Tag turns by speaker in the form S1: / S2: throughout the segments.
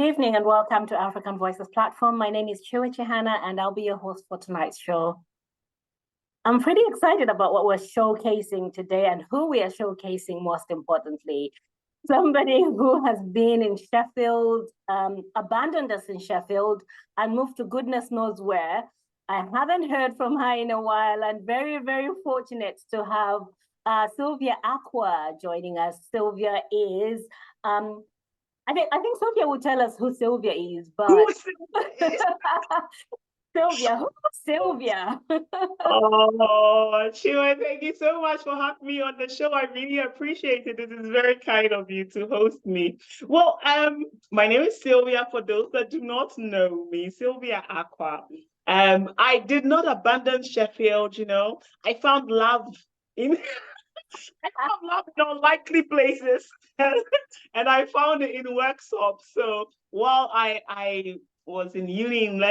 S1: evening and welcome to African Voices platform. My name is Tchiyiwe Chihana and I'll be your host for tonight's show. I'm pretty excited about what we're showcasing today and who we are showcasing, most importantly. Somebody who has been in Sheffield, abandoned us in Sheffield and moved to goodness knows where. I haven't heard from her in a while and very, very fortunate to have Sylvia Acquah joining us. Sylvia is, I think Sylvia will tell us who Sylvia is, but Sylvia, who's Sylvia?
S2: Oh, Tchiyiwe, thank you so much for having me on the show. I really appreciate it. It is very kind of you to host me. Well, my name is Sylvia. For those that do not know me, Sylvia Acquah. I did not abandon Sheffield. I found love in I found love in unlikely places, and I found it in Worksop. So while I was in uni in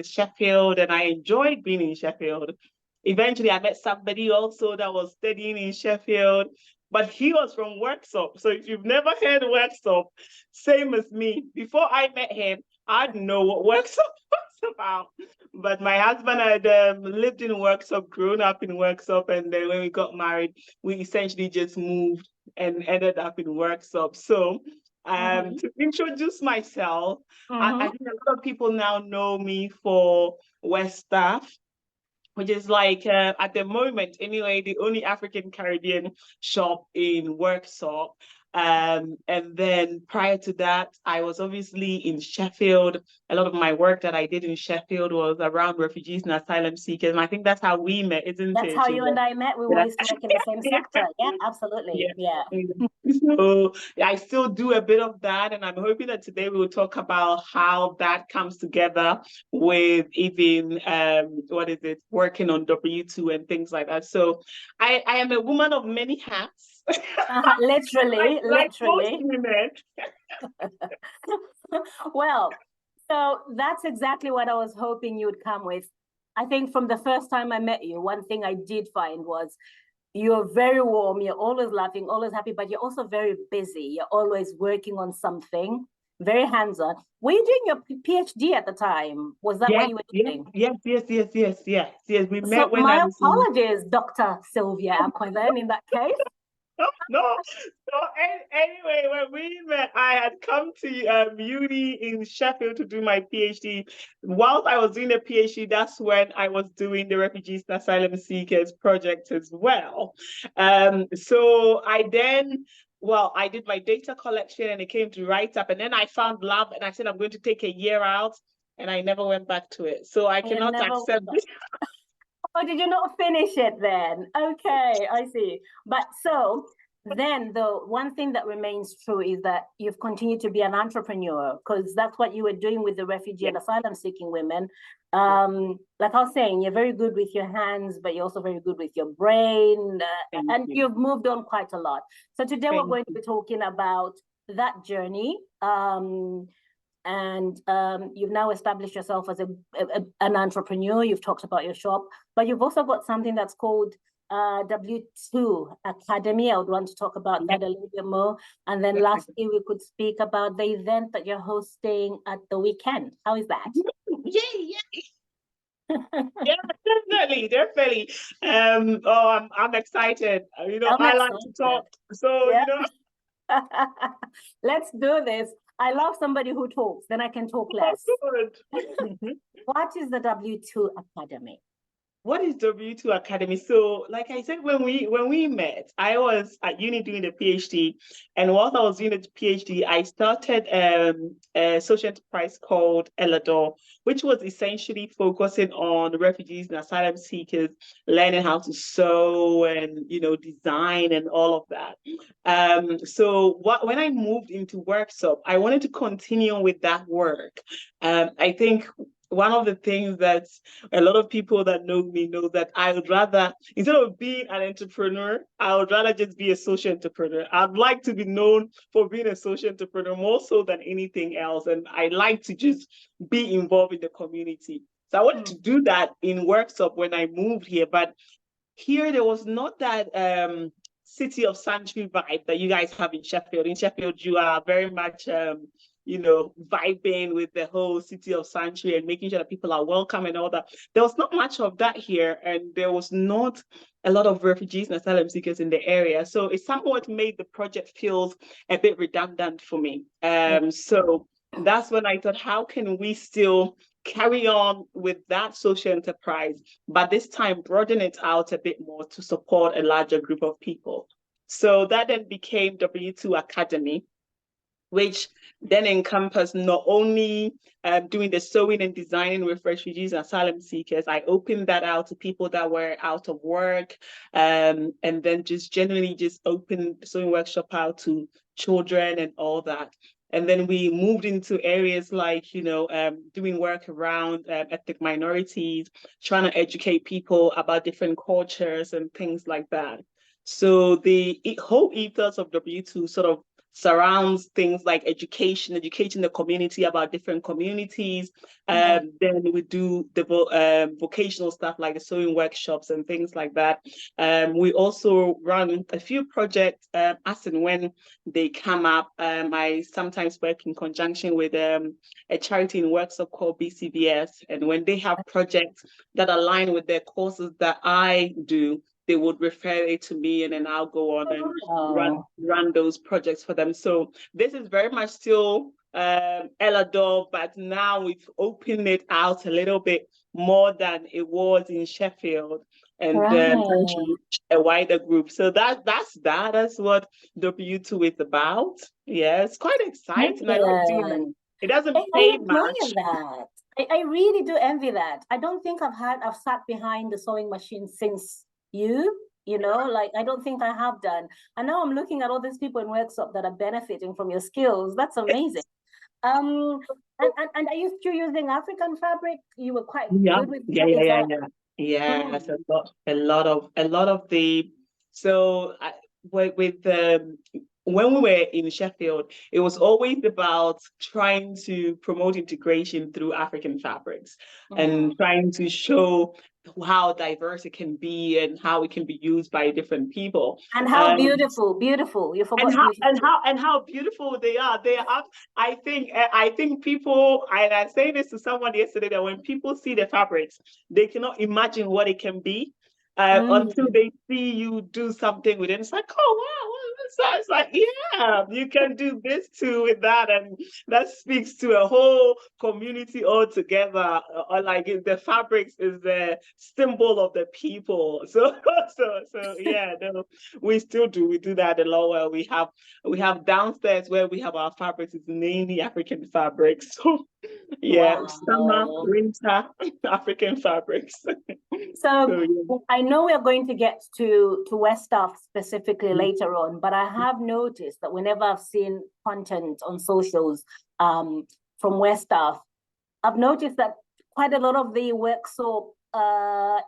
S2: Sheffield, and I enjoyed being in Sheffield. Eventually, I met somebody also that was studying in Sheffield, but he was from Worksop. So if you've never heard Worksop, same as me. Before I met him, I didn't know what Worksop was about. But my husband had lived in Worksop, grown up in Worksop, and then when we got married, we essentially just moved and ended up in Worksop. So to introduce myself, I think a lot of people now know me for WestAF, which is like, at the moment anyway, the only African Caribbean shop in Worksop. And then prior to that, I was obviously in Sheffield. A lot of my work that I did in Sheffield was around refugees and asylum seekers. And I think that's how we met, isn't it?
S1: That's how you and I met. We were used to work in the same sector. Yeah, absolutely. Yeah.
S2: So I still do a bit of that. And I'm hoping that today we will talk about how that comes together with even, working on W2 and things like that. So I am a woman of many hats.
S1: Literally. Well, so that's exactly what I was hoping you'd come with. I think from the first time I met you, one thing I did find was you're very warm, you're always laughing, always happy, but you're also very busy. You're always working on something, very hands-on. Were you doing your PhD at the time? Was that what you were doing?
S2: Yes. We met when
S1: my apologies, Dr. Sylvia Acquah, then in that case.
S2: No. So anyway, when we met, I had come to uni in Sheffield to do my PhD. Whilst I was doing the PhD, that's when I was doing the Refugees and Asylum Seekers project as well. So I did my data collection and it came to write up, and then I found love and I said, I'm going to take a year out, and I never went back to it. So I cannot accept this.
S1: Oh, did you not finish it then? Okay, I see. But so then the one thing that remains true is that you've continued to be an entrepreneur, because that's what you were doing with the refugee and asylum seeking women. Like I was saying, you're very good with your hands, but you're also very good with your brain, and you've moved on quite a lot. So today we're going to be talking about that journey. And you've now established yourself as an entrepreneur. You've talked about your shop, but you've also got something that's called W2 Academy. I would want to talk about that a little bit more. And then lastly, we could speak about the event that you're hosting at the weekend. How is that?
S2: Yeah, definitely. I'm excited. I like to talk. So,
S1: let's do this. I love somebody who talks, then I can talk less. What is the W2 Academy?
S2: What is W2 Academy? So, like I said, when we met, I was at uni doing the PhD, and whilst I was doing the PhD, I started a social enterprise called Elador, which was essentially focusing on refugees and asylum seekers, learning how to sew and design and all of that. So when I moved into Worksop, I wanted to continue with that work. I think one of the things that a lot of people that know me know that I would rather, instead of being an entrepreneur, I would rather just be a social entrepreneur. I'd like to be known for being a social entrepreneur more so than anything else. And I like to just be involved in the community. So I wanted to do that in Worksop when I moved here. But here there was not that city of sanctuary vibe that you guys have in Sheffield. In Sheffield, you are very much vibing with the whole city of sanctuary and making sure that people are welcome and all that. There was not much of that here, and there was not a lot of refugees and asylum seekers in the area. So it somewhat made the project feel a bit redundant for me. So that's when I thought, how can we still carry on with that social enterprise, but this time broaden it out a bit more to support a larger group of people. So that then became W2 Academy, which then encompassed not only doing the sewing and designing with refugees and asylum seekers. I opened that out to people that were out of work, and then just generally just opened the sewing workshop out to children and all that. And then we moved into areas like, doing work around ethnic minorities, trying to educate people about different cultures and things like that. So the whole ethos of W2 sort of surrounds things like educating the community about different communities. Then we do the vocational stuff like the sewing workshops and things like that. We also run a few projects as and when they come up. I sometimes work in conjunction with a charity in Worksop called BCBS. And when they have projects that align with their courses that I do, they would refer it to me, and then I'll go on and run those projects for them. So this is very much still Elador, but now we've opened it out a little bit more than it was in Sheffield, and a wider group. So that's what W2 is about. Yeah, it's quite exciting. I like doing it. It doesn't pay much.
S1: I really do envy that. I don't think I've sat behind the sewing machine since I don't think I have done. And now I'm looking at all these people in Worksop that are benefiting from your skills. That's amazing. And are you still using African fabric? You were quite good with that.
S2: Yeah. A lot of the when we were in Sheffield, it was always about trying to promote integration through African fabrics and trying to show how diverse it can be and how it can be used by different people.
S1: And how beautiful. You forgot
S2: and how beautiful they are. I think people, and I say this to someone yesterday, that when people see the fabrics, they cannot imagine what it can be until they see you do something with it. It's like, oh wow. So it's like, yeah, you can do this too with that, and that speaks to a whole community altogether. Like the fabrics is the symbol of the people. So yeah, no, we still do. We do that a lot. Where we have downstairs where we have our fabrics is mainly African fabrics. So yeah, summer, winter, African fabrics.
S1: So yeah. I know we're going to get to WestAF specifically later on, but I have noticed that whenever I've seen content on socials from WestAF, I've noticed that quite a lot of the Worksop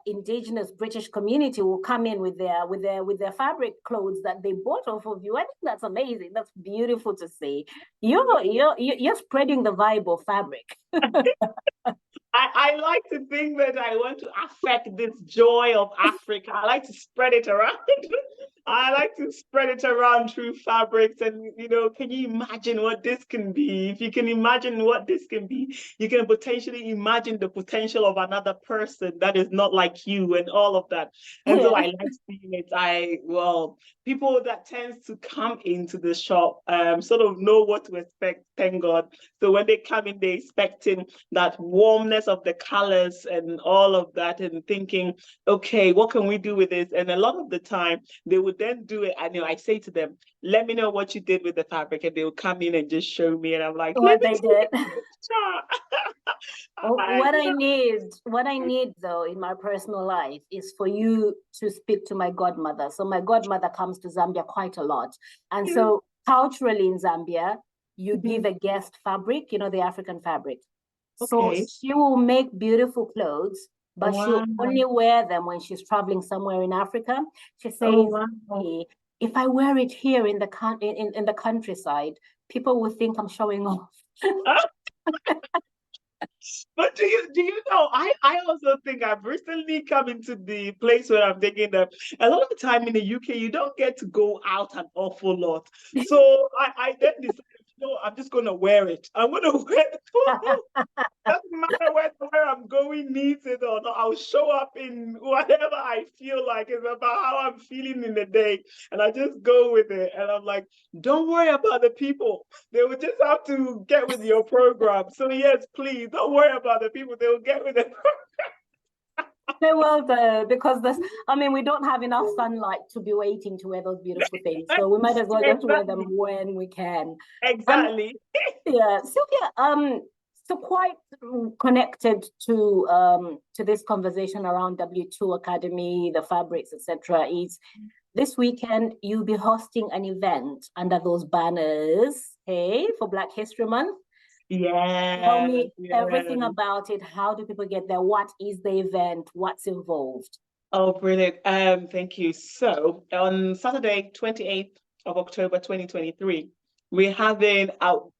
S1: indigenous British community will come in with their fabric clothes that they bought off of you. I think that's amazing. That's beautiful to see. You're spreading the vibe of fabric.
S2: I like to think that I want to affect this joy of Africa. I like to spread it around. I like to spread it around through fabrics. And, can you imagine what this can be? If you can imagine what this can be, you can potentially imagine the potential of another person that is not like you and all of that. And so I like seeing it. People that tends to come into the shop sort of know what to expect, thank God. So when they come in, they're expecting that warmness of the colors and all of that, and thinking, okay, what can we do with this? And a lot of the time they would then do it. I know I say to them, let me know what you did with the fabric, and they will come in and just show me, and I'm like,
S1: what they did. What I need though in my personal life is for you to speak to my godmother. So my godmother comes to Zambia quite a lot, and so culturally in Zambia, you give a guest fabric, the African fabric. So she will make beautiful clothes, but she'll only wear them when she's traveling somewhere in Africa. She says, hey, if I wear it here in the countryside, people will think I'm showing off.
S2: But do you know, I also think I've recently come into the place where I'm thinking that a lot of the time in the UK, you don't get to go out an awful lot. So I then decided no, I'm just gonna wear it. I'm gonna wear the clothes. Doesn't matter where I'm going needs it or not. I'll show up in whatever I feel like. It's about how I'm feeling in the day. And I just go with it. And I'm like, don't worry about the people. They will just have to get with your program. So yes, please, don't worry about the people. They will get with it.
S1: They will do, because we don't have enough sunlight to be waiting to wear those beautiful things. So we might as well just wear them when we can.
S2: Exactly.
S1: Yeah, Sylvia, so quite connected to this conversation around W2 Academy, the fabrics, etc. Is this weekend you'll be hosting an event under those banners, hey, for Black History Month.
S2: Yeah.
S1: Tell me everything about it. How do people get there? What is the event? What's involved?
S2: Oh, brilliant. Thank you. So on Saturday, 28th of October, 2023, we're having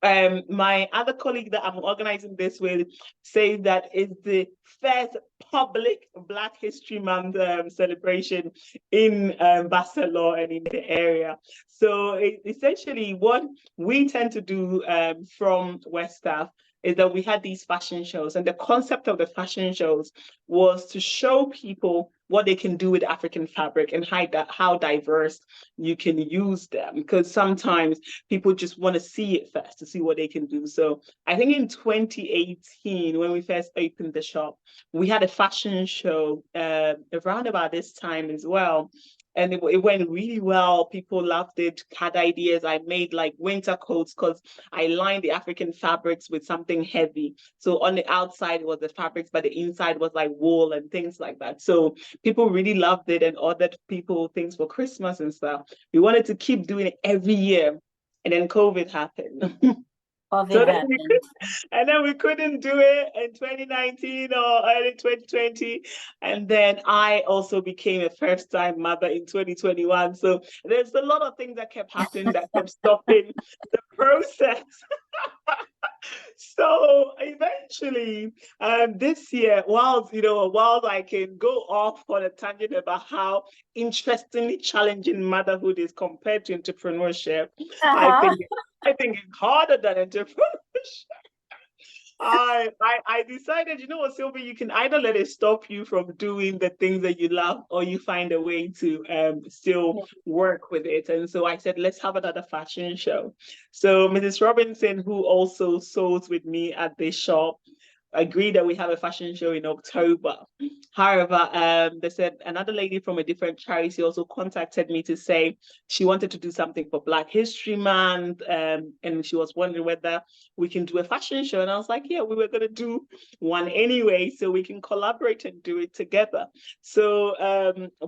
S2: my other colleague that I'm organizing this with says that it's the first public Black History Month celebration in Bassetlaw and in the area. So essentially what we tend to do from WestAF is that we had these fashion shows, and the concept of the fashion shows was to show people what they can do with African fabric and how diverse you can use them, because sometimes people just want to see it first to see what they can do. So I think in 2018, when we first opened the shop, we had a fashion show around about this time as well. And it went really well. People loved it, had ideas. I made like winter coats because I lined the African fabrics with something heavy. So on the outside was the fabrics, but the inside was like wool and things like that. So people really loved it and ordered people things for Christmas and stuff. We wanted to keep doing it every year. And then COVID happened. And then we couldn't do it in 2019 or early 2020. And then I also became a first-time mother in 2021. So there's a lot of things that kept happening that kept stopping the process. So eventually, this year, while I can go off on a tangent about how interestingly challenging motherhood is compared to entrepreneurship, I think it's harder than entrepreneurship. I decided, you know what, Sylvia, you can either let it stop you from doing the things that you love, or you find a way to still work with it. And so I said, let's have another fashion show. So Mrs. Robinson, who also sews with me at this shop, agreed that we have a fashion show in October. However, they said another lady from a different charity also contacted me to say she wanted to do something for Black History Month, and she was wondering whether we can do a fashion show. And I was like, yeah, we were going to do one anyway, so we can collaborate and do it together. So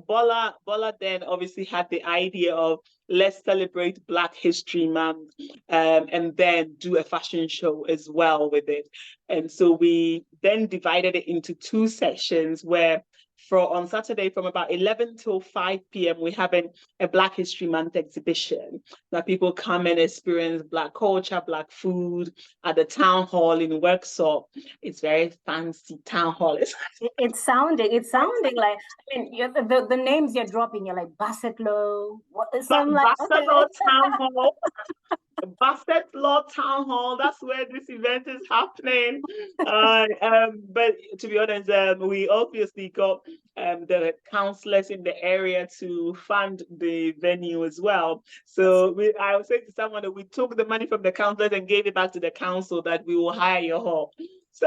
S2: Bola then obviously had the idea of, let's celebrate Black History Month and then do a fashion show as well with it. And so we then divided it into two sections where on Saturday from about 11 till 5 p.m. we're having a Black History Month exhibition that people come and experience Black culture, Black food at the town hall in Worksop. It's very fancy town hall.
S1: It's sounding like, the names you're dropping, you're like Bassetlaw.
S2: Bassetlaw Townhall. Bassetlaw Townhall, that's where this event is happening. But to be honest, we obviously got the councillors in the area to fund the venue as well. So I was saying to someone that we took the money from the councillors and gave it back to the council, that we will hire your hall. So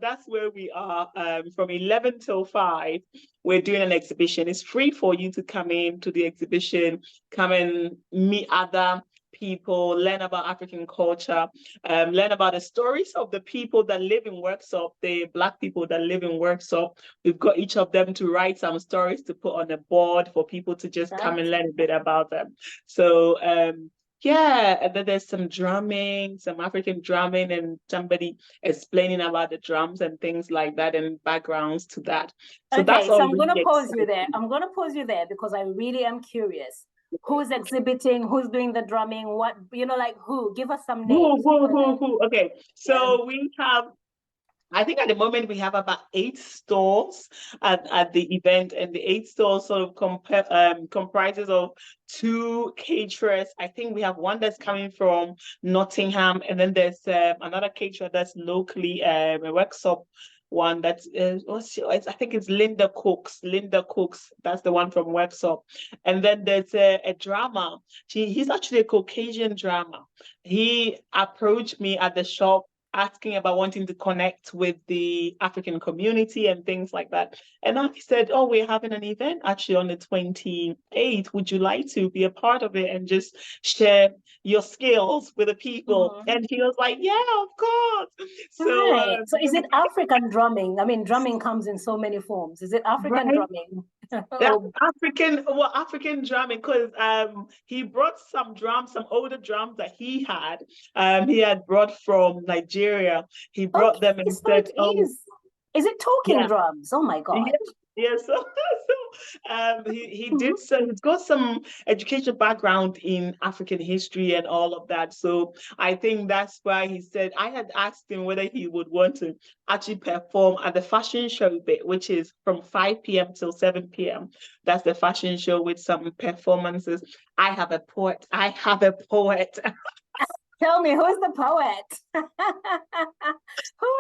S2: that's where we are. From 11 till 5, we're doing an exhibition. It's free for you to come in to the exhibition, come and meet other people, learn about African culture, learn about the stories of the people that live in Worksop, the Black people that live in Worksop. We've got each of them to write some stories to put on a board for people to just come and learn a bit about them. So yeah, and then there's some drumming, some African drumming, and somebody explaining about the drums and things like that, and backgrounds to that. So that's all.
S1: So I'm going to pause you there. I'm going to pause you there because I really am curious. Who's exhibiting? Who's doing the drumming? What, like who? Give us some names.
S2: Who? Okay, so we have I think at the moment we have about 8 stalls at the event, and the 8 stalls sort of comprises of 2 caterers. I think we have one that's coming from Nottingham, and then there's another caterer that's locally a Worksop one that's I think it's Linda Cooks. That's the one from Worksop. And then there's a drama. He's actually a Caucasian drama. He approached me at the shop asking about wanting to connect with the African community and things like that. And I said, oh, we're having an event actually on the 28th. Would you like to be a part of it and just share your skills with the people? And he was like, yeah, of course.
S1: So is it African drumming? I mean, drumming comes in so many forms. Is it African drumming?
S2: African drumming, because he brought some drums, some older drums that he had brought from Nigeria. He brought them and said,
S1: is it talking drums? Oh my God.
S2: Yeah, so he did some, he's got some educational background in African history and all of that. So I think that's why he said, I had asked him whether he would want to actually perform at the fashion show bit, which is from 5 p.m. till 7 p.m. That's the fashion show with some performances. I have a poet.
S1: Tell me, who's the poet? Who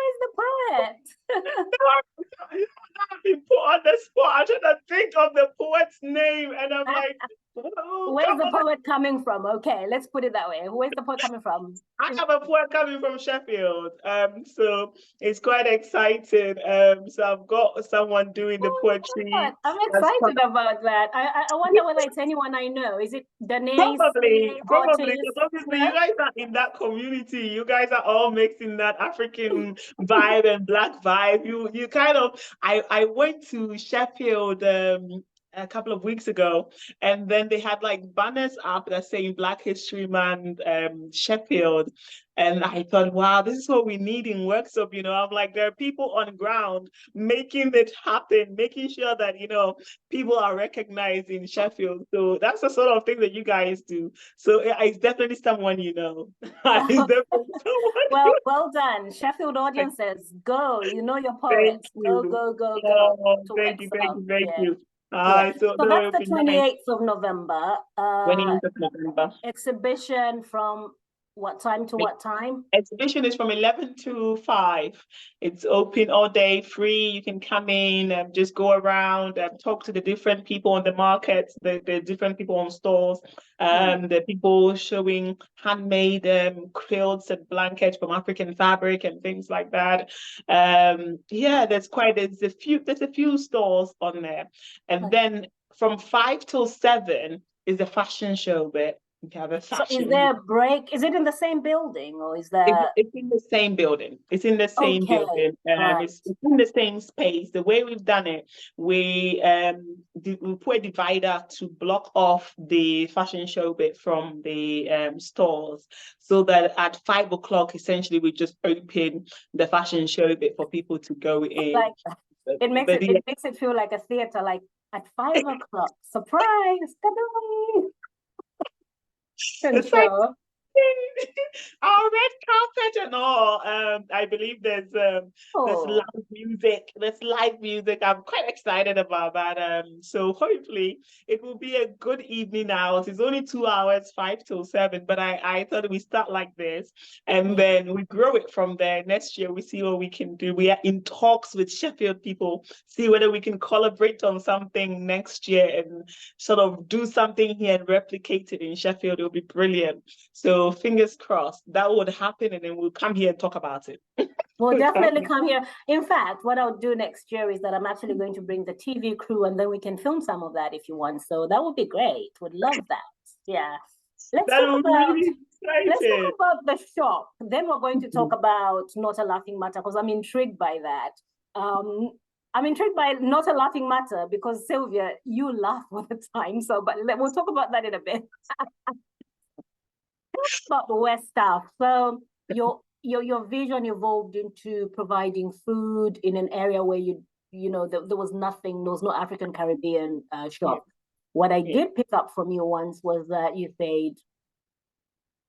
S1: is the poet?
S2: I've been put on the spot. I'm trying to think of the poet's name, and I'm like,
S1: where's the poet coming from? Okay, let's put it that way. Where's the poet coming from?
S2: I have a poet coming from Sheffield. So it's quite exciting. So I've got someone doing the poetry.
S1: I'm excited about that. I wonder whether it's anyone I know. Is it Denise?
S2: Probably. Because obviously you guys are in that community. You guys are all mixing that African vibe and Black vibe. You kind of. I went to Sheffield a couple of weeks ago, and then they had like banners up that saying Black History Month, Sheffield. And I thought, wow, this is what we need in Worksop. I'm like, there are people on ground making it happen, making sure that, people are recognized in Sheffield. So that's the sort of thing that you guys do. So it's definitely someone you know.
S1: Well done. Sheffield audiences, go. You know your poets. Go.
S2: Thank you.
S1: So that's the 28th of November.
S2: 28th of November.
S1: Exhibition from what time to what time?
S2: Exhibition is from 11 to 5. It's open all day, free. You can come in and just go around and talk to the different people on the markets, the different people on stalls, the people showing handmade quilts and blankets from African fabric and things like that. There's a few stalls on there. And then from 5 till 7 is the fashion show bit.
S1: So is there a break? Is it in the same building, or is there?
S2: It's in the same building. It's in the same building. It's in the same space. The way we've done it, we put a divider to block off the fashion show bit from the stores, so that at 5 o'clock, essentially, we just open the fashion show bit for people to go in.
S1: It makes it feel like a theater, like at 5 o'clock. Surprise!
S2: It's like our red carpet and all. I believe there's live music. I'm quite excited about that. So hopefully it will be a good evening out. It's only 2 hours, 5 till 7, but I thought we start like this and then we grow it from there. Next year we see what we can do. We are in talks with Sheffield people, see whether we can collaborate on something next year and sort of do something here and replicate it in Sheffield. It'll be brilliant. So fingers crossed that would happen, and then we'll come here and talk about it.
S1: We'll definitely come here. In fact, what I'll do next year is that I'm actually going to bring the TV crew, and then we can film some of that if you want. So that would be great. Would love that. Yeah. Let's talk about the shop. Then we're going to talk about Not a Laughing Matter, because I'm intrigued by that. I'm intrigued by Not a Laughing Matter because, Sylvia, you laugh all the time. But we'll talk about that in a bit. About the WestAF. So your vision evolved into providing food in an area where there was nothing, there was no African Caribbean shop. What I did pick up from you once was that you said,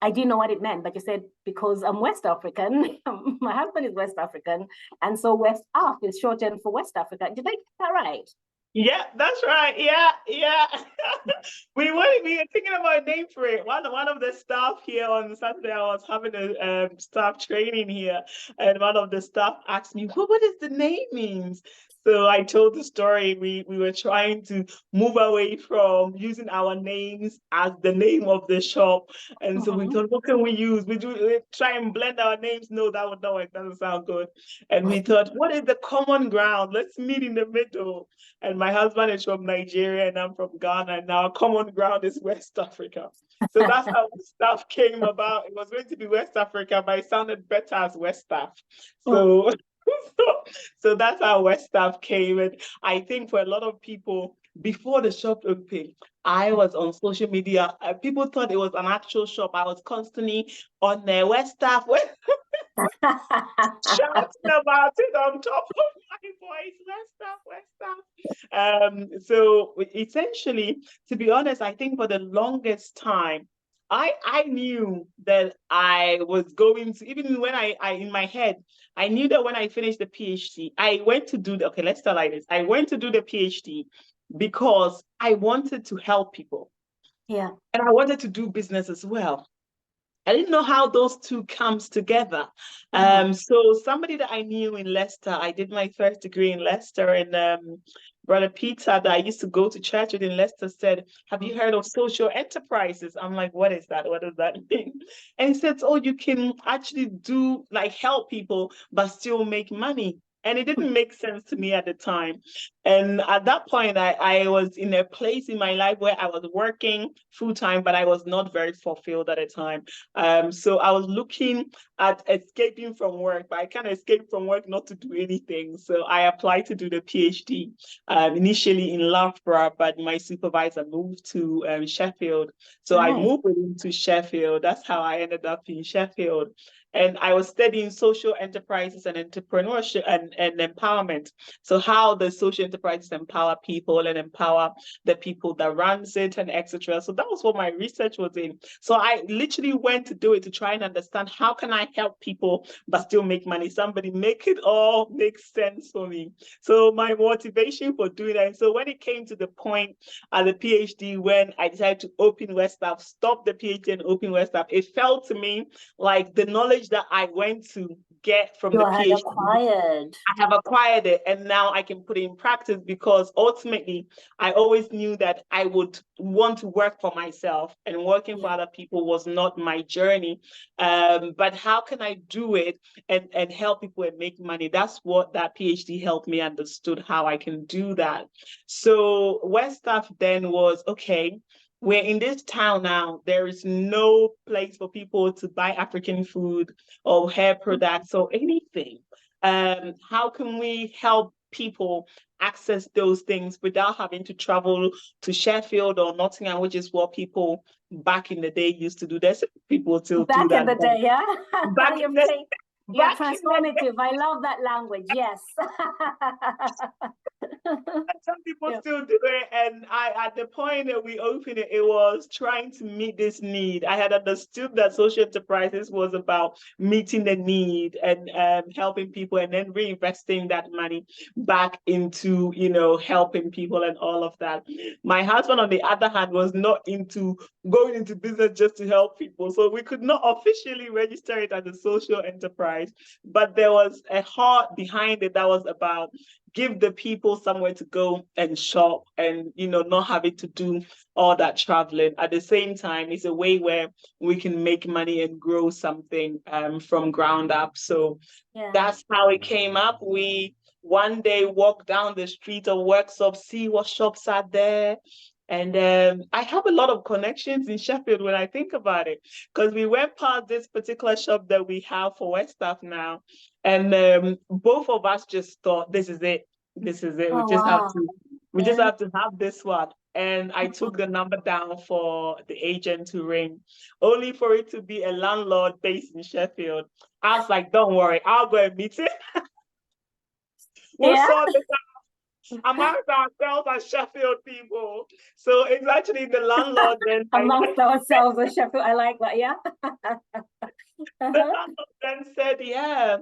S1: I didn't know what it meant, but you said because I'm West African, my husband is West African, and so WestAF is shortened for West Africa. Did I get that right?
S2: Yeah, that's right. Yeah. We were thinking about a name for it. One of the staff here on Saturday, I was having a staff training here, and one of the staff asked me, what does the name mean? So I told the story. We were trying to move away from using our names as the name of the shop. And so we thought, what can we use? We try and blend our names. No, that would not work. That doesn't sound good. And we thought, what is the common ground? Let's meet in the middle. And my husband is from Nigeria and I'm from Ghana. And our common ground is West Africa. So that's how stuff came about. It was going to be West Africa, but it sounded better as WestAF. So that's how WestAF came. And I think for a lot of people, before the shop opened, I was on social media. People thought it was an actual shop. I was constantly on there, WestAF, shouting about it on top of my voice, WestAF. So essentially, to be honest, I think for the longest time, I knew that I was going to, even when I in my head, I knew that when I finished the PhD, I went to do okay, let's start like this. I went to do the PhD because I wanted to help people.
S1: Yeah.
S2: And I wanted to do business as well. I didn't know how those two comes together. So somebody that I knew in Leicester, I did my first degree in Leicester, and Brother Peter that I used to go to church with in Leicester said, have you heard of social enterprises? I'm like, what is that? What does that mean? And he said, oh, you can actually do like help people, but still make money. And it didn't make sense to me at the time. And at that point, I was in a place in my life where I was working full-time, but I was not very fulfilled at the time. So I was looking at escaping from work, but I can't escape from work not to do anything. So I applied to do the PhD initially in Loughborough, but my supervisor moved to Sheffield. So I moved with him to Sheffield. That's how I ended up in Sheffield. And I was studying social enterprises and entrepreneurship and empowerment. So how the social enterprises empower people and empower the people that runs it and etc. So that was what my research was in. So I literally went to do it to try and understand how can I help people but still make money. Somebody make it all make sense for me. So my motivation for doing that. And so when it came to the point at the PhD, when I decided to open WestAF, stop the PhD and open WestAF, it felt to me like the knowledge that I went to get from the PhD, I have acquired it, and now I can put it in practice because ultimately I always knew that I would want to work for myself, and working for other people was not my journey. But how can I do it and help people and make money? That's what that PhD helped me understood how I can do that. So WestAF then was, okay, we're in this town now, there is no place for people to buy African food or hair products or anything. How can we help people access those things without having to travel to Sheffield or Nottingham, which is what people back in the day used to do? There's people still do that.
S1: Back in the day, yeah?
S2: Back in the
S1: yeah, transformative. I love that language. Yes.
S2: Some people still do it, and at the point that we opened it, it was trying to meet this need. I had understood that social enterprises was about meeting the need and helping people, and then reinvesting that money back into, you know, helping people and all of that. My husband, on the other hand, was not into going into business just to help people, so we could not officially register it as a social enterprise, but there was a heart behind it that was about give the people somewhere to go and shop and, you know, not having to do all that traveling. At the same time, it's a way where we can make money and grow something from ground up. So that's how it came up. We one day walked down the street of Worksop, see what shops are there. And I have a lot of connections in Sheffield when I think about it, because we went past this particular shop that we have for WestAF now. And both of us just thought, this is it. This is it. We just have to have this one. And I took the number down for the agent to ring, only for it to be a landlord based in Sheffield. I was like, don't worry, I'll go and meet it. We'll sort this out. amongst ourselves as Sheffield people. So it's actually the landlord then.
S1: Amongst ourselves as Sheffield, I like that, yeah.
S2: The landlord then said, yeah.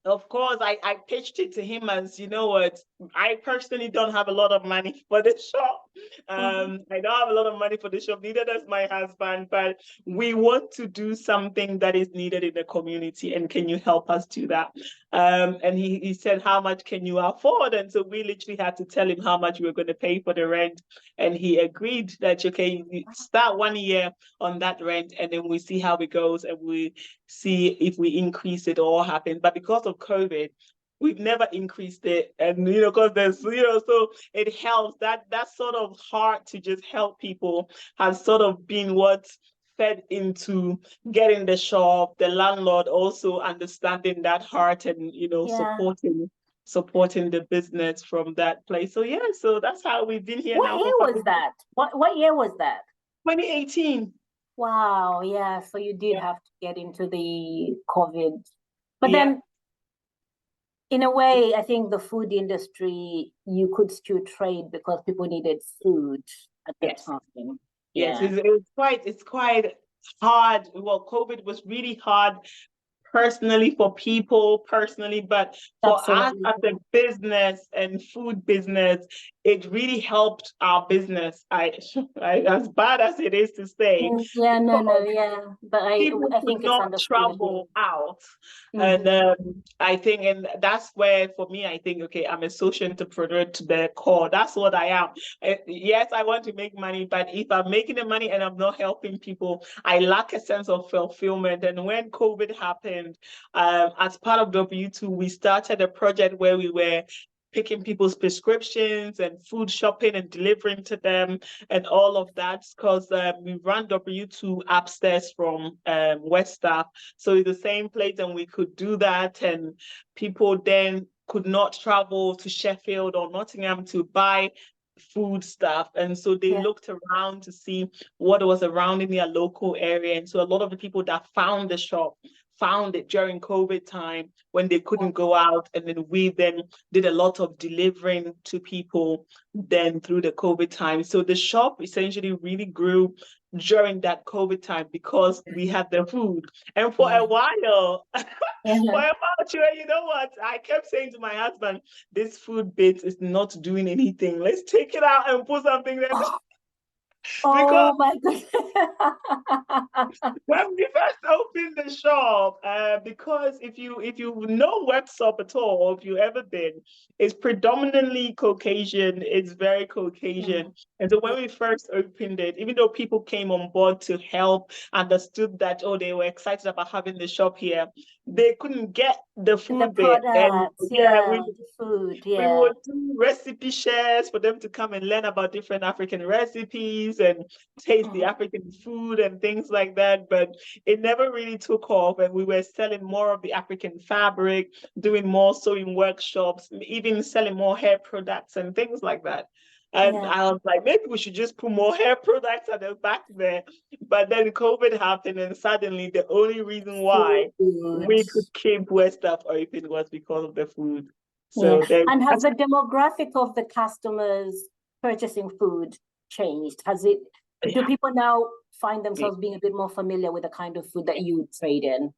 S2: Of course, I pitched it to him as, you know what, I personally don't have a lot of money for the shop. I don't have a lot of money for the shop, neither does my husband, but we want to do something that is needed in the community. And can you help us do that? And he said, how much can you afford? And so we literally had to tell him how much we were going to pay for the rent. And he agreed that, okay, you start 1 year on that rent, and then we see how it goes, and we see if we increase it or what happens. But because of COVID, we've never increased it. And, because there's, so it helps. That sort of heart to just help people has sort of been what fed into getting the shop, the landlord also understanding that heart and, supporting the business from that place. So yeah, so that's how we've been here now.
S1: What year was that? What year was that?
S2: 2018.
S1: Wow, yeah. So you did have to get into the COVID. But then in a way, I think the food industry, you could still trade because people needed food at the time.
S2: Yes, it's quite hard. Well, COVID was really hard personally for people, but for us as a business and food business, it really helped our business. As bad as it is to say.
S1: But I think it's
S2: not travel out. And I think, and that's where for me, I think, okay, I'm a social entrepreneur to the core. That's what I am. Yes, I want to make money, but if I'm making the money and I'm not helping people, I lack a sense of fulfillment. And when COVID happened, as part of W2, we started a project where we were picking people's prescriptions and food shopping and delivering to them and all of that, because we run W2 upstairs from WestAF. So it's the same place, and we could do that, and people then could not travel to Sheffield or Nottingham to buy food stuff. And so they looked around to see what was around in their local area. And so a lot of the people that found the shop found it during COVID time when they couldn't go out. And then we then did a lot of delivering to people then through the COVID time. So the shop essentially really grew during that COVID time because we had the food. And for a while, you know what? I kept saying to my husband, this food bit is not doing anything. Let's take it out and put something there.
S1: Oh my God.
S2: When we first opened the shop, because if you know Worksop at all, or if you've ever been, it's predominantly Caucasian. It's very Caucasian. And so when we first opened it, even though people came on board to help, understood that, they were excited about having the shop here, they couldn't get the food bit. And we would do recipe shares for them to come and learn about different African recipes and taste the African food and things like that. But it never really took off, and we were selling more of the African fabric, doing more sewing workshops, even selling more hair products and things like that. And I was like, maybe we should just put more hair products at the back there. But then COVID happened, and suddenly the only reason why we could keep WestAF open was because of the food. So
S1: and has the demographic of the customers purchasing food changed? Do people now find themselves being a bit more familiar with the kind of food that you trade in?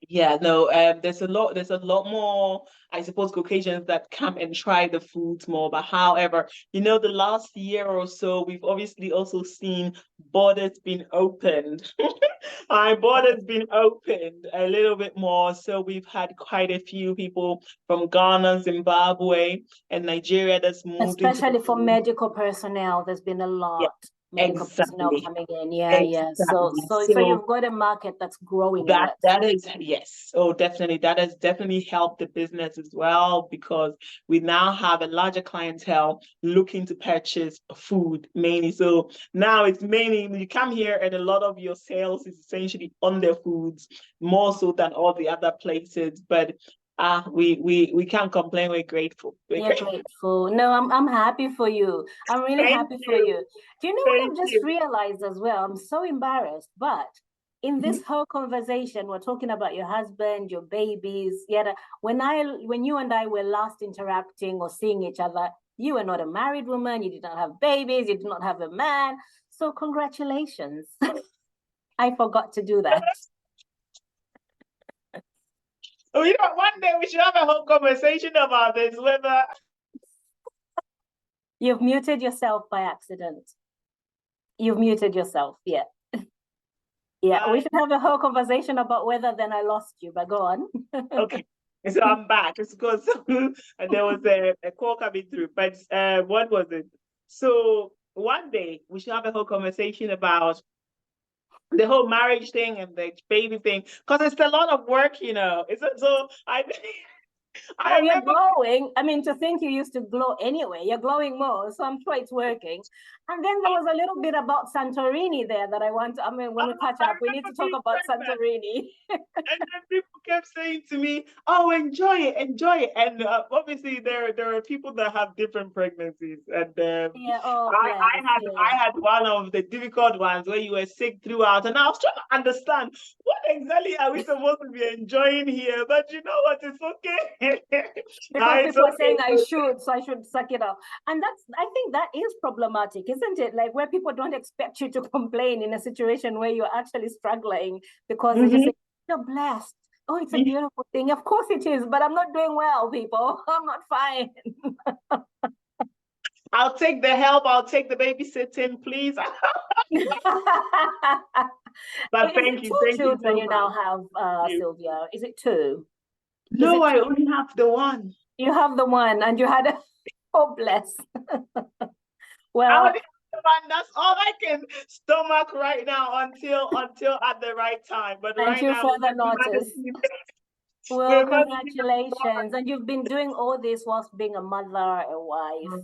S2: Yeah, no, there's a lot more, I suppose, Caucasians that come and try the foods more. But however, the last year or so, we've obviously also seen borders being opened. Our borders been opened a little bit more. So we've had quite a few people from Ghana, Zimbabwe, and Nigeria that's moved.
S1: Especially for medical personnel, there's been a lot. Medical personnel coming in, So you've got a market that's growing.
S2: That is, yes. Oh, definitely. That has definitely helped the business as well, because we now have a larger clientele looking to purchase food mainly. So now it's mainly, you come here and a lot of your sales is essentially on their foods, more so than all the other places. But we can't complain. We're grateful.
S1: You're grateful. No, I'm happy for you. I'm really happy for you. Do you know what I've just realized as well? I'm so embarrassed, but in this whole conversation, we're talking about your husband, your babies. When you and I were last interacting or seeing each other, You were not a married woman. You did not have babies. You did not have a man. So congratulations. I forgot to do that.
S2: Oh, one day we should have a whole conversation about this, whether
S1: You've muted yourself by accident. You've muted yourself, yeah. Yeah, we should have a whole conversation about whether then I lost you, but go on.
S2: Okay. So I'm back. It's because there was a call coming through. But what was it? So one day we should have a whole conversation about the whole marriage thing and the baby thing, because it's a lot of work, It's so I
S1: You're
S2: remember.
S1: glowing. I mean, to think you used to glow anyway, you're glowing more. So I'm sure it's working. And then there was a little bit about Santorini there that when we catch up, we need to talk about Santorini.
S2: And then people kept saying to me, "Oh, enjoy it, enjoy it." And obviously, there are people that have different pregnancies, and
S1: Yeah, oh,
S2: I had one of the difficult ones where you were sick throughout, and I was trying to understand what exactly are we supposed to be enjoying here. But you know what? It's okay.
S1: Because people are saying I should, so I should suck it up. And I think that is problematic, isn't it? Like where people don't expect you to complain in a situation where you're actually struggling because they just say, you're blessed. Oh, it's a beautiful thing. Of course it is, but I'm not doing well, people. I'm not fine.
S2: I'll take the help. I'll take the babysitting, please. But thank you.
S1: Two children you now have, Sylvia? Is it two?
S2: No, I only have the one.
S1: You have the one, and you had oh bless. Well,
S2: that's all I can stomach right now until at the right time. But right now,
S1: further notice. Well, congratulations. And you've been doing all this whilst being a mother, a wife.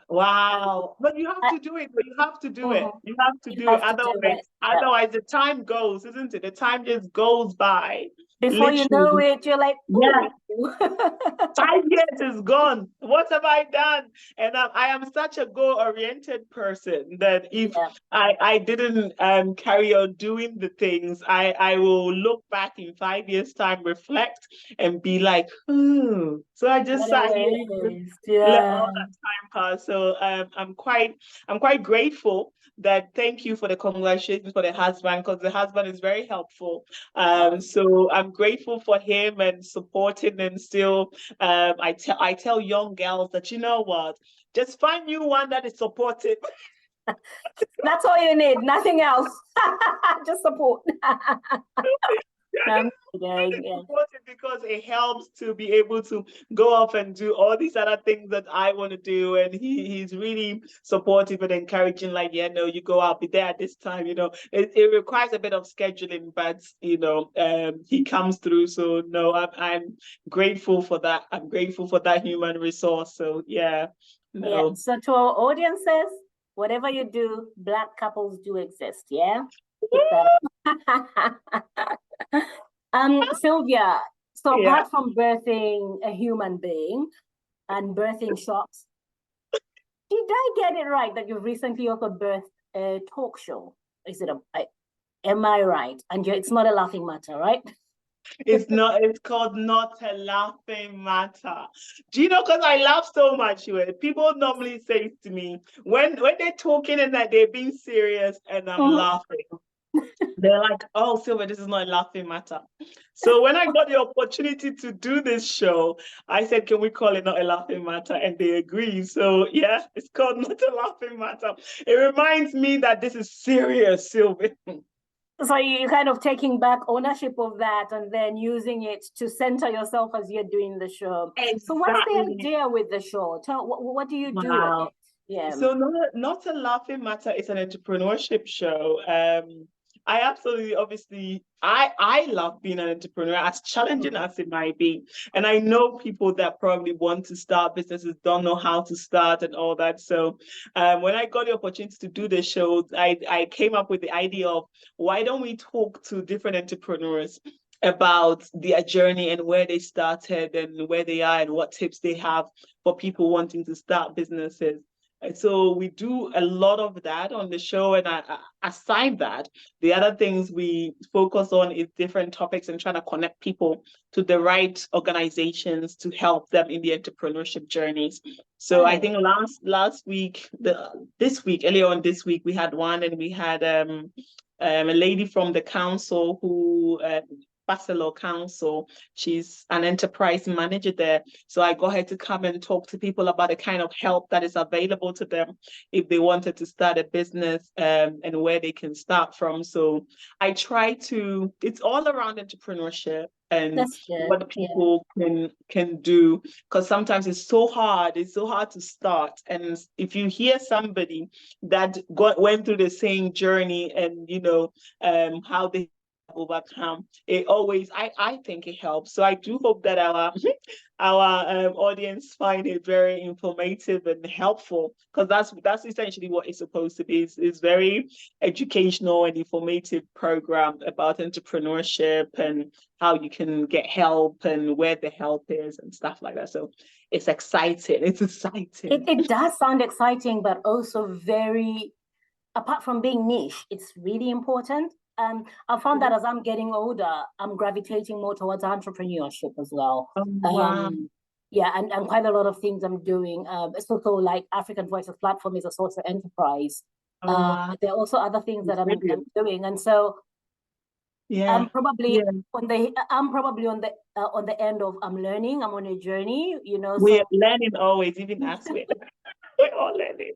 S2: Wow. But you have to do it. You have to do it. You have to do it. Otherwise, the time goes, isn't it? The time just goes by.
S1: Before you know it, you're like,
S2: yeah. 5 years is gone. What have I done? And I am such a goal-oriented person that if I didn't carry on doing the things, I will look back in 5 years' time, reflect, and be like, So I just sat here, let all that time pass. So I'm quite grateful. Thank you for the congratulations for the husband, because the husband is very helpful. So I'm grateful for him and supporting, and still I tell young girls that, you know what, just find you one that is supportive.
S1: That's all you need, nothing else. Just support.
S2: Because it helps to be able to go off and do all these other things that I want to do, and he's really supportive and encouraging, like, yeah, no, you go out, be there at this time. It requires a bit of scheduling, but he comes through. So no, I'm grateful for that. I'm grateful for that human resource. So
S1: so to our audiences, whatever you do, Black couples do exist. Sylvia, so apart from birthing a human being and birthing shops, did I get it right that you've recently also birthed a talk show? Am I right? And it's not a laughing matter, right?
S2: It's not. It's called Not a Laughing Matter. Do you know? Because I laugh so much. People normally say to me when they're talking and that they're being serious, and I'm laughing. They're like, "Oh, Sylvia, this is not a laughing matter." So when I got the opportunity to do this show, I said, "Can we call it Not a Laughing Matter?" And they agree. So it's called Not a Laughing Matter. It reminds me that this is serious, Sylvia.
S1: So you're kind of taking back ownership of that and then using it to center yourself as you're doing the show. Exactly. So what's the idea with the show? What do you do with it? Yeah.
S2: So Not a Laughing Matter is an entrepreneurship show. I absolutely, obviously, I love being an entrepreneur, as challenging as it might be. And I know people that probably want to start businesses, don't know how to start and all that. So when I got the opportunity to do the show, I came up with the idea of, why don't we talk to different entrepreneurs about their journey and where they started and where they are and what tips they have for people wanting to start businesses. So we do a lot of that on the show, and aside that, the other things we focus on is different topics and trying to connect people to the right organizations to help them in the entrepreneurship journeys. So I think last week, earlier on this week, we had one, and we had a lady from the council who Bassetlaw Council. She's an enterprise manager there. So I got her to come and talk to people about the kind of help that is available to them if they wanted to start a business, and where they can start from. So I try to, it's all around entrepreneurship and what people can do, because sometimes it's so hard to start. And if you hear somebody that went through the same journey and how they overcome, it always, I think it helps. So I do hope that our audience find it very informative and helpful, because that's essentially what it's supposed to be. It's very educational and informative program about entrepreneurship and how you can get help and where the help is and stuff like that. So it's exciting. It's exciting.
S1: It does sound exciting, but also very, apart from being niche, it's really important. I found that as I'm getting older, I'm gravitating more towards entrepreneurship as well.
S2: Oh, wow.
S1: Yeah, and quite a lot of things I'm doing. It's also like African Voices platform is a social enterprise.
S2: Oh, wow.
S1: There are also other things that I'm doing, and so I'm probably on the end of I'm learning. I'm on a journey,
S2: We're learning always, even as we're all learning.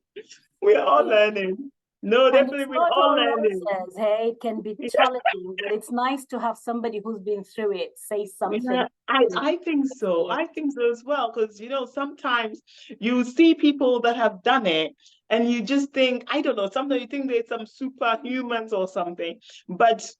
S2: We're all learning. No, definitely, we're all learning.
S1: Hey, it can be challenging, but it's nice to have somebody who's been through it say something.
S2: Yeah, I think so. I think so as well, because sometimes you see people that have done it and you just think, I don't know, sometimes you think they're some superhumans or something. But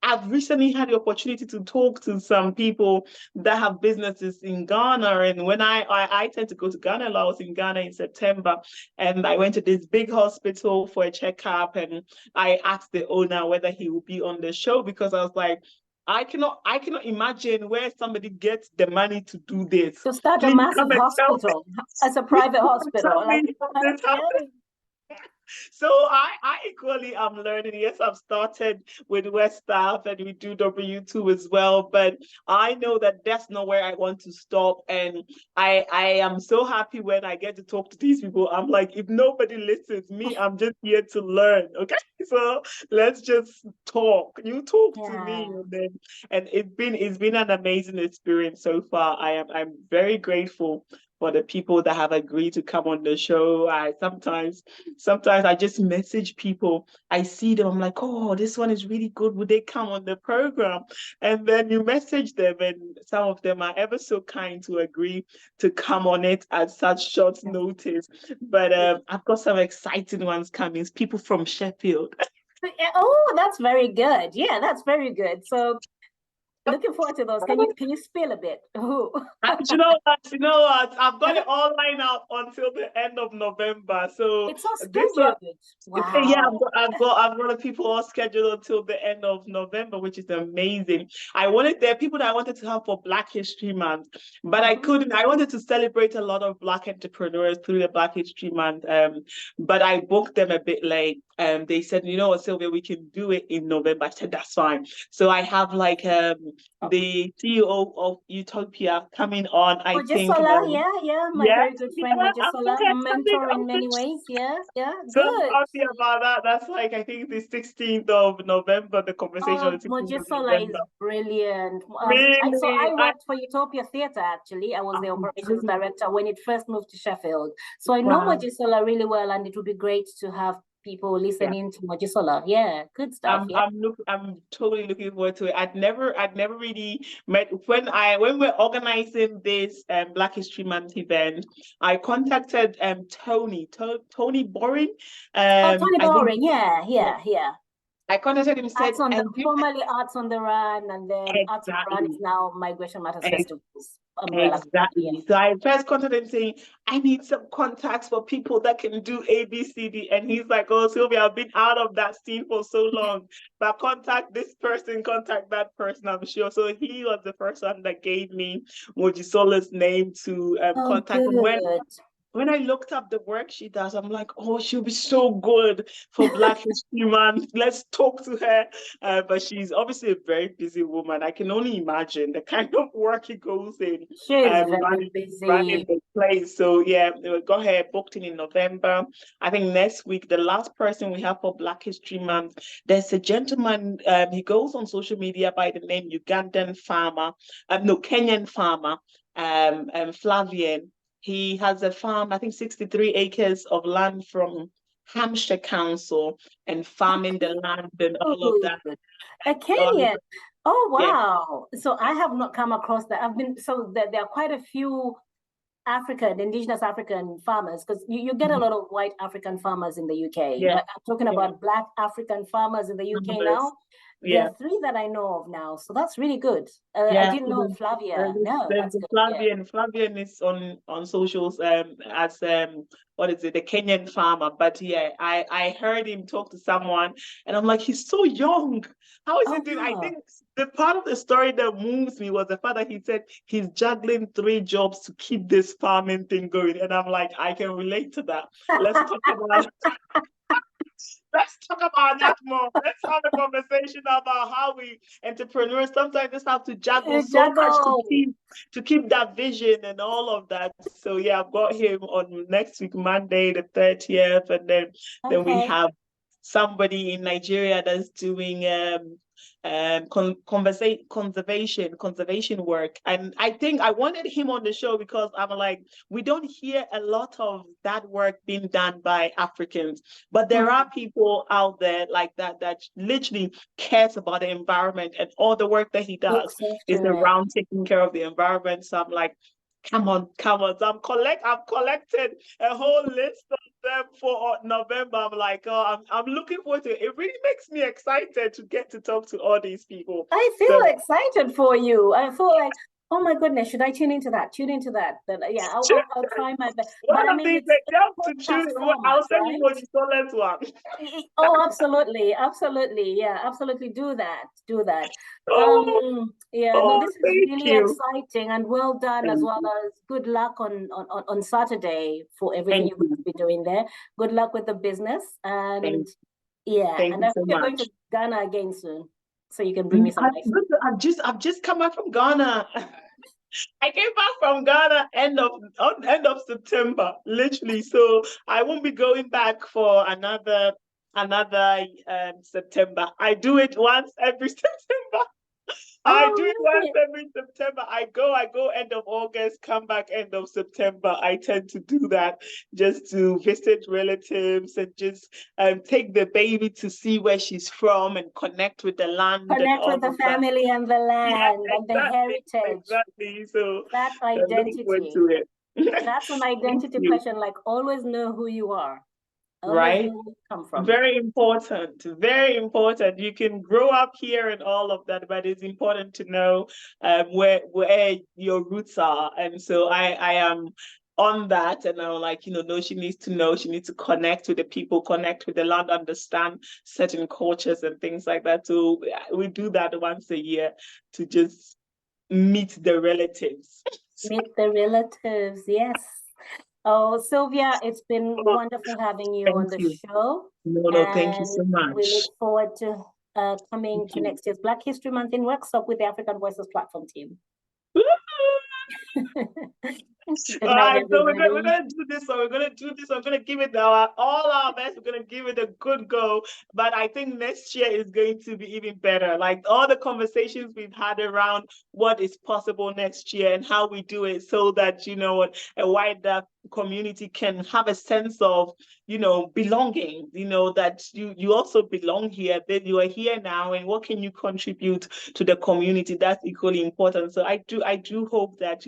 S2: I've recently had the opportunity to talk to some people that have businesses in Ghana. And when I tend to go to Ghana, I was in Ghana in September, and I went to this big hospital for a checkup, and I asked the owner whether he would be on the show, because I was like, I cannot imagine where somebody gets the money to do this.
S1: To start a massive hospital as a private hospital.
S2: So I equally am learning. Yes, I've started with WestAF and we do W2 as well, but I know that that's not where I want to stop. And I am so happy when I get to talk to these people. I'm like, if nobody listens me, I'm just here to learn. Okay, so let's just talk. You talk to me, and it's been an amazing experience so far. I'm very grateful for the people that have agreed to come on the show. Sometimes I just message people. I see them. I'm like, oh, this one is really good. Would they come on the program? And then you message them, and some of them are ever so kind to agree to come on it at such short notice. But I've got some exciting ones coming. People from Sheffield.
S1: Oh, that's very good. Yeah, that's very good. So looking forward to those. Can you spill a bit?
S2: You know what? I've got it all lined up until the end of November. So
S1: it's all scheduled. Wow.
S2: Yeah, I've got people all scheduled until the end of November, which is amazing. There are people that I wanted to have for Black History Month, but I couldn't. I wanted to celebrate a lot of Black entrepreneurs through the Black History Month, but I booked them a bit late. They said, you know what, Sylvia, we can do it in November. I said, that's fine. So I have like the CEO of Utopia coming on. I think.
S1: My very good friend Mojisola, mentor in many ways. Yeah,
S2: so good. I'm happy about that. That's like, I think the 16th of November, the conversation.
S1: Mojisola is brilliant.
S2: Really?
S1: I worked for Utopia Theatre, actually. I was the operations director when it first moved to Sheffield. So I know Mojisola really well, and it would be great to have people listening to Mojisola. Yeah, good stuff.
S2: I'm totally looking forward to it. I'd never really met when we're organizing this Black History Month event. I contacted Tony Boring.
S1: Tony Boring, yeah.
S2: I contacted him, said,
S1: formerly Arts on the Run, and then Arts on the Run is now Migration Matters Festivals.
S2: Exactly. So I first contacted him saying, I need some contacts for people that can do ABCD. And he's like, oh, Sylvia, I've been out of that scene for so long. But contact this person, contact that person, I'm sure. So he was the first one that gave me Mojisola's name to contact him. when I looked up the work she does, I'm like, oh, she'll be so good for Black History Month. Let's talk to her. But she's obviously a very busy woman. I can only imagine the kind of work it goes in.
S1: She is very
S2: running
S1: busy.
S2: the place. So yeah, we got her booked in November. I think next week, the last person we have for Black History Month, there's a gentleman, he goes on social media by the name Kenyan farmer, Flavian. He has a farm, I think 63 acres of land from Hampshire Council, and farming the land and all of that.
S1: A Kenyan. Oh, wow. Yeah. So I have not come across that. There are quite a few indigenous African farmers, because you get a lot of white African farmers in the UK.
S2: Yeah.
S1: But I'm talking about Black African farmers in the UK now. There are 3 that I know of now, so that's really good. I didn't know Flavia.
S2: There's Flavian. Flavian is on socials as what is it, the Kenyan farmer. But yeah, I heard him talk to someone, and I'm like, he's so young. How is he doing? I think the part of the story that moves me was the fact that he said he's juggling 3 jobs to keep this farming thing going, and I'm like, I can relate to that. Let's talk about. Let's talk about that more. Let's have a conversation about how we entrepreneurs sometimes just have to juggle so much to keep that vision and all of that. So yeah, I've got him on next week, Monday, the 30th, and then we have somebody in Nigeria that's doing conservation work. And I think I wanted him on the show because I'm like, we don't hear a lot of that work being done by Africans, but there are people out there like that literally cares about the environment, and all the work that he does is around taking care of the environment. So I'm like, come on. So I've collected a whole list of them for November. I'm like, oh, I'm looking forward to it. It really makes me excited to get to talk to all these people.
S1: I feel excited for you. I feel like, oh my goodness, should I tune into that? Then yeah, I'll try my best.
S2: But I mean, I'll send you what you saw last one.
S1: Oh, absolutely. Yeah, absolutely. Do that. This is really exciting, and well done, as well as good luck on Saturday for everything you're going to be doing there. Good luck with the business, and and I think you're going to Ghana again soon, so you can bring me some ice.
S2: I've just come back from Ghana. I came back from Ghana end of September, literally. So I won't be going back for another September. I do it once every September. I do it once every September. I go end of August, come back end of September. I tend to do that just to visit relatives and just take the baby to see where she's from and connect with the land.
S1: Connect with the family and the land and the heritage.
S2: Exactly. So
S1: that identity. That's an identity question. Like, always know who you are.
S2: Right? Come from. Very important. You can grow up here and all of that, but it's important to know where your roots are. And so I am on that, and I'm like, no, she needs to know. She needs to connect with the people, connect with the land, understand certain cultures and things like that. So we do that once a year to just meet the relatives.
S1: Yes. Oh, Sylvia, it's been wonderful having you on the show.
S2: No, thank you so much.
S1: We look forward to coming to next year's Black History Month in Worksop with the African Voices platform team.
S2: All right, so we're gonna do this. We're gonna give it all our best. We're gonna give it a good go. But I think next year is going to be even better. Like all the conversations we've had around what is possible next year and how we do it, so that a wider community can have a sense of belonging. That you also belong here. That you are here now, and what can you contribute to the community? That's equally important. So I do hope that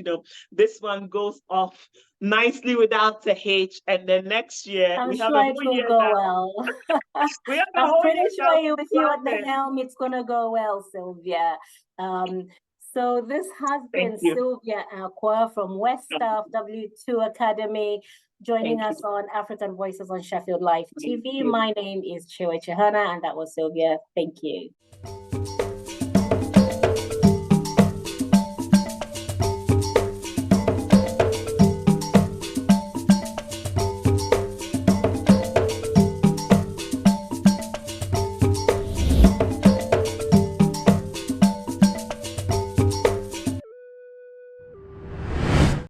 S2: this one goes off nicely without the H, and then next year
S1: I'm sure it will go well. I'm pretty sure with you at the helm, it's gonna go well, Sylvia. So this has been Sylvia Acquah from WestAF W2 Academy, joining us on African Voices on SheffieldLive TV. My name is Tchiyiwe Chihana, and that was Sylvia. Thank you.